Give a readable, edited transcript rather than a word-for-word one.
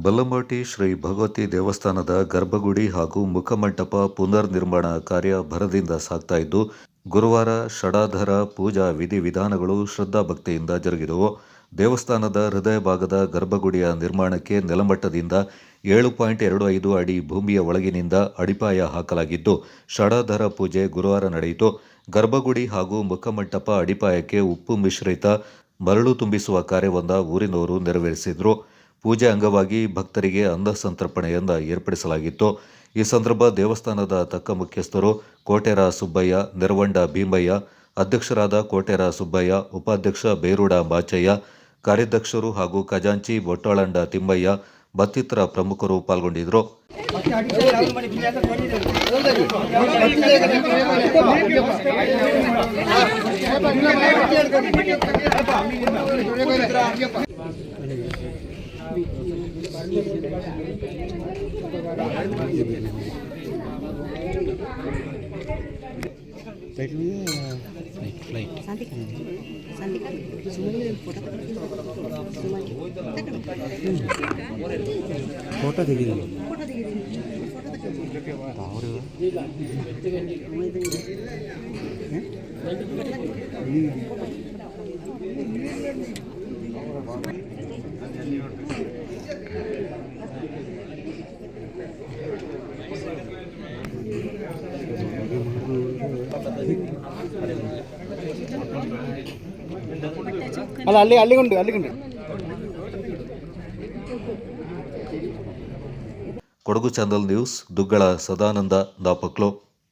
ಬಲ್ಲಂಬಾಟಿ ಶ್ರೀ ಭಗವತಿ ದೇವಸ್ಥಾನದ ಗರ್ಭಗುಡಿ ಹಾಗೂ ಮುಖಮಂಟಪ ಪುನರ್ ನಿರ್ಮಾಣ ಕಾರ್ಯ ಭರದಿಂದ ಸಾಗ್ತಾ ಇದ್ದು, ಗುರುವಾರ ಷಡಾಧರ ಪೂಜಾ ವಿಧಿವಿಧಾನಗಳು ಶ್ರದ್ಧಾಭಕ್ತಿಯಿಂದ ಜರುಗಿದವು. ದೇವಸ್ಥಾನದ ಹೃದಯ ಭಾಗದ ಗರ್ಭಗುಡಿಯ ನಿರ್ಮಾಣಕ್ಕೆ ನೆಲಮಟ್ಟದಿಂದ 7.25 ಅಡಿ ಭೂಮಿಯ ಒಳಗಿನಿಂದ ಅಡಿಪಾಯ ಹಾಕಲಾಗಿದ್ದು, ಷಡಾಧರ ಪೂಜೆ ಗುರುವಾರ ನಡೆಯಿತು. ಗರ್ಭಗುಡಿ ಹಾಗೂ ಮುಖಮಂಟಪ ಅಡಿಪಾಯಕ್ಕೆ ಉಪ್ಪು ಮಿಶ್ರಿತ ಮರಳು ತುಂಬಿಸುವ ಕಾರ್ಯವನ್ನ ಊರಿನವರು ನೆರವೇರಿಸಿದ್ರು. ಪೂಜೆ ಅಂಗವಾಗಿ ಭಕ್ತರಿಗೆ ಅನ್ನ ಸಂತರ್ಪಣೆಯನ್ನ ಏರ್ಪಡಿಸಲಾಗಿತ್ತು. ಈ ಸಂದರ್ಭ ದೇವಸ್ಥಾನದ ತಕ್ಕ ಮುಖ್ಯಸ್ಥರು ಕೋಟೆರ ಸುಬ್ಬಯ್ಯ, ನೆರವಂಡ ಭೀಮಯ್ಯ, ಅಧ್ಯಕ್ಷರಾದ ಕೋಟೆರ ಸುಬ್ಬಯ್ಯ, ಉಪಾಧ್ಯಕ್ಷ ಬೇರೂಡ ಮಾಚಯ್ಯ, ಕಾರ್ಯಾಧ್ಯಕ್ಷರು ಹಾಗೂ ಖಜಾಂಚಿ ಬೊಟ್ಟಾಳಂಡ ತಿಮ್ಮಯ್ಯ ಮತ್ತಿತರ ಪ್ರಮುಖರು ಪಾಲ್ಗೊಂಡಿದ್ದರು. ಫೋಟೋ ತೆಗೆದಿಲ್ಲ ಅಲ್ಲ ಅಲ್ಲಿಗೊಂಡು ಕೊಡಗು ಚಾನಲ್ ನ್ಯೂಸ್ ದುಗ್ಗಳ ಸದಾನಂದ ದಾಪಕ್ಲು.